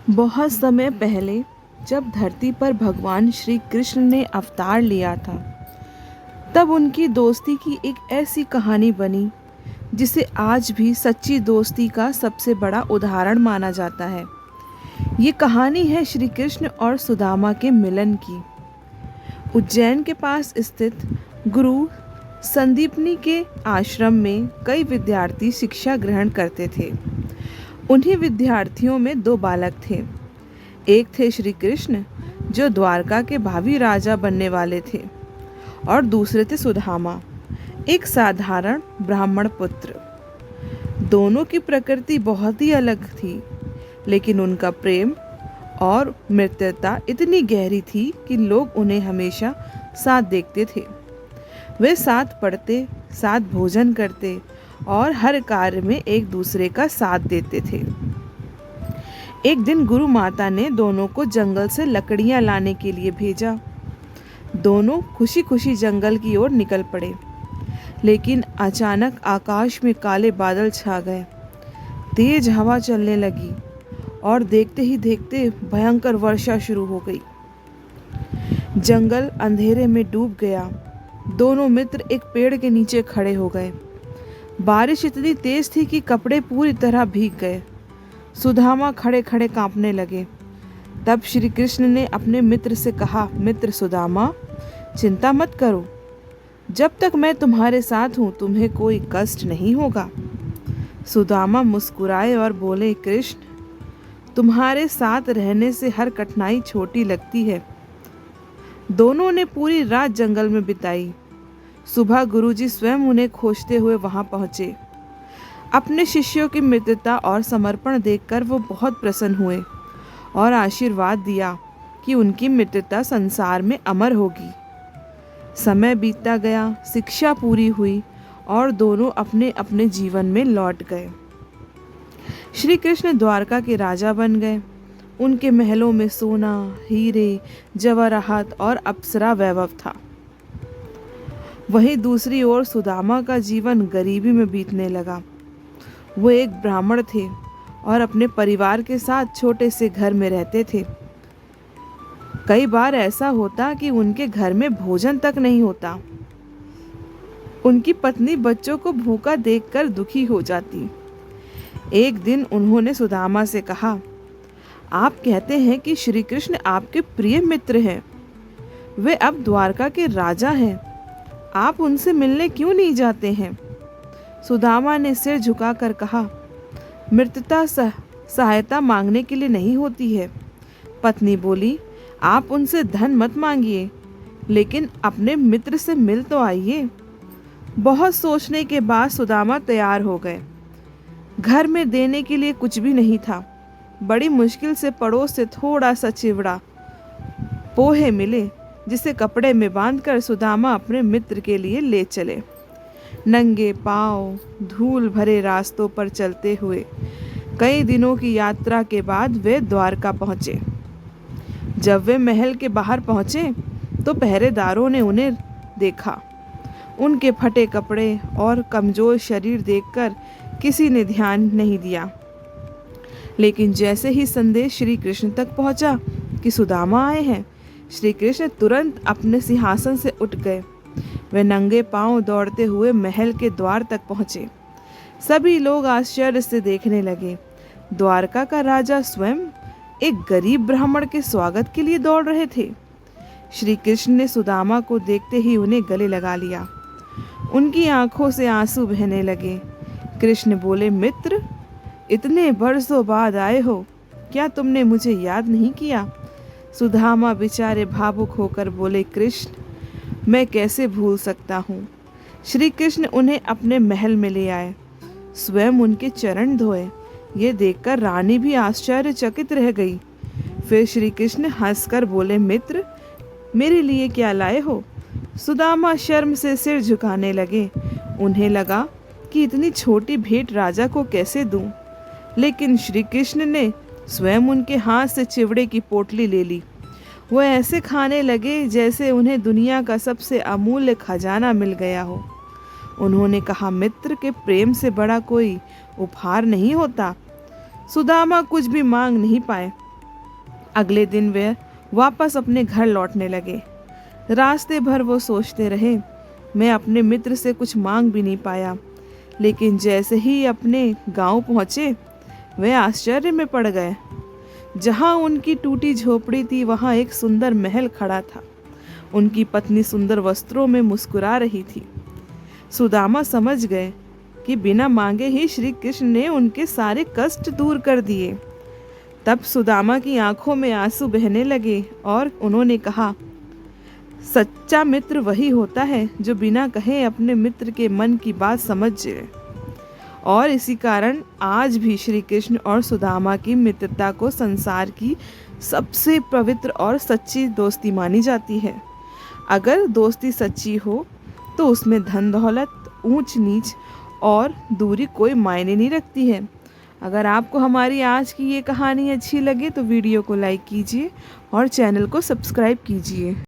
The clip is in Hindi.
बहुत समय पहले जब धरती पर भगवान श्री कृष्ण ने अवतार लिया था, तब उनकी दोस्ती की एक ऐसी कहानी बनी जिसे आज भी सच्ची दोस्ती का सबसे बड़ा उदाहरण माना जाता है। ये कहानी है श्री कृष्ण और सुदामा के मिलन की। उज्जैन के पास स्थित गुरु संदीपनी के आश्रम में कई विद्यार्थी शिक्षा ग्रहण करते थे। उन्हीं विद्यार्थियों में दो बालक थे। एक थे श्री कृष्ण, जो द्वारका के भावी राजा बनने वाले थे, और दूसरे थे सुदामा, एक साधारण ब्राह्मण पुत्र। दोनों की प्रकृति बहुत ही अलग थी, लेकिन उनका प्रेम और मित्रता इतनी गहरी थी कि लोग उन्हें हमेशा साथ देखते थे। वे साथ पढ़ते, साथ भोजन करते और हर कार्य में एक दूसरे का साथ देते थे। एक दिन गुरु माता ने दोनों को जंगल से लकड़ियां लाने के लिए भेजा। दोनों खुशी खुशी जंगल की ओर निकल पड़े, लेकिन अचानक आकाश में काले बादल छा गए। तेज हवा चलने लगी और देखते ही देखते भयंकर वर्षा शुरू हो गई। जंगल अंधेरे में डूब गया। दोनों मित्र एक पेड़ के नीचे खड़े हो गए। बारिश इतनी तेज थी कि कपड़े पूरी तरह भीग गए। सुदामा खड़े खड़े कांपने लगे। तब श्री कृष्ण ने अपने मित्र से कहा, मित्र सुदामा, चिंता मत करो। जब तक मैं तुम्हारे साथ हूँ तुम्हें कोई कष्ट नहीं होगा। सुदामा मुस्कुराए और बोले, कृष्ण, तुम्हारे साथ रहने से हर कठिनाई छोटी लगती है। दोनों ने पूरी रात जंगल में बिताई। सुबह गुरुजी स्वयं उन्हें खोजते हुए वहां पहुंचे। अपने शिष्यों की मित्रता और समर्पण देखकर वो बहुत प्रसन्न हुए और आशीर्वाद दिया कि उनकी मित्रता संसार में अमर होगी। समय बीतता गया, शिक्षा पूरी हुई और दोनों अपने अपने जीवन में लौट गए। श्री कृष्ण द्वारका के राजा बन गए। उनके महलों में सोना, हीरे, जवाहरात और अप्सरा वैभव था। वहीं दूसरी ओर सुदामा का जीवन गरीबी में बीतने लगा। वो एक ब्राह्मण थे और अपने परिवार के साथ छोटे से घर में रहते थे। कई बार ऐसा होता कि उनके घर में भोजन तक नहीं होता। उनकी पत्नी बच्चों को भूखा देखकर दुखी हो जाती। एक दिन उन्होंने सुदामा से कहा, आप कहते हैं कि श्री कृष्ण आपके प्रिय मित्र हैं। वे अब द्वारका के राजा हैं। आप उनसे मिलने क्यों नहीं जाते हैं? सुदामा ने सिर झुकाकर कहा, मित्रता सहायता मांगने के लिए नहीं होती है। पत्नी बोली, आप उनसे धन मत मांगिए, लेकिन अपने मित्र से मिल तो आइए। बहुत सोचने के बाद सुदामा तैयार हो गए। घर में देने के लिए कुछ भी नहीं था। बड़ी मुश्किल से पड़ोस से थोड़ा सा चिवड़ा पोहे मिले, जिसे कपड़े में बांधकर सुदामा अपने मित्र के लिए ले चले। नंगे पांव धूल भरे रास्तों पर चलते हुए कई दिनों की यात्रा के बाद वे द्वारका पहुंचे। जब वे महल के बाहर पहुंचे तो पहरेदारों ने उन्हें देखा। उनके फटे कपड़े और कमजोर शरीर देखकर किसी ने ध्यान नहीं दिया, लेकिन जैसे ही संदेश श्री कृष्ण तक पहुंचा कि सुदामा आए हैं, श्री कृष्ण तुरंत अपने सिंहासन से उठ गए। वे नंगे पांव दौड़ते हुए महल के द्वार तक पहुंचे। सभी लोग आश्चर्य से देखने लगे। द्वारका का राजा स्वयं एक गरीब ब्राह्मण के स्वागत के लिए दौड़ रहे थे। श्री कृष्ण ने सुदामा को देखते ही उन्हें गले लगा लिया। उनकी आंखों से आंसू बहने लगे। कृष्ण बोले, मित्र, इतने बरसों बाद आए हो, क्या तुमने मुझे याद नहीं किया? सुदामा बेचारे भावुक होकर बोले, कृष्ण, मैं कैसे भूल सकता हूँ। श्री कृष्ण उन्हें अपने महल में ले आए, स्वयं उनके चरण धोए। ये देखकर रानी भी आश्चर्यचकित रह गई। फिर श्री कृष्ण हंसकर बोले, मित्र, मेरे लिए क्या लाए हो? सुदामा शर्म से सिर झुकाने लगे। उन्हें लगा कि इतनी छोटी भेंट राजा को कैसे दूं, लेकिन श्री कृष्ण ने स्वयं उनके हाथ से चिवड़े की पोटली ले ली। वो ऐसे खाने लगे जैसे उन्हें दुनिया का सबसे अमूल्य खजाना मिल गया हो। उन्होंने कहा, मित्र के प्रेम से बड़ा कोई उपहार नहीं होता। सुदामा कुछ भी मांग नहीं पाए। अगले दिन वे वापस अपने घर लौटने लगे। रास्ते भर वो सोचते रहे, मैं अपने मित्र से कुछ मांग भी नहीं पाया। लेकिन जैसे ही अपने गांव पहुँचे, वे आश्चर्य में पड़ गए। जहाँ उनकी टूटी झोपड़ी थी, वहाँ एक सुंदर महल खड़ा था। उनकी पत्नी सुंदर वस्त्रों में मुस्कुरा रही थी। सुदामा समझ गए कि बिना मांगे ही श्री कृष्ण ने उनके सारे कष्ट दूर कर दिए। तब सुदामा की आंखों में आंसू बहने लगे और उन्होंने कहा, सच्चा मित्र वही होता है जो बिना कहे अपने मित्र के मन की बात समझ जाए। और इसी कारण आज भी श्री कृष्ण और सुदामा की मित्रता को संसार की सबसे पवित्र और सच्ची दोस्ती मानी जाती है। अगर दोस्ती सच्ची हो तो उसमें धन दौलत, ऊंच नीच और दूरी कोई मायने नहीं रखती है। अगर आपको हमारी आज की ये कहानी अच्छी लगे तो वीडियो को लाइक कीजिए और चैनल को सब्सक्राइब कीजिए।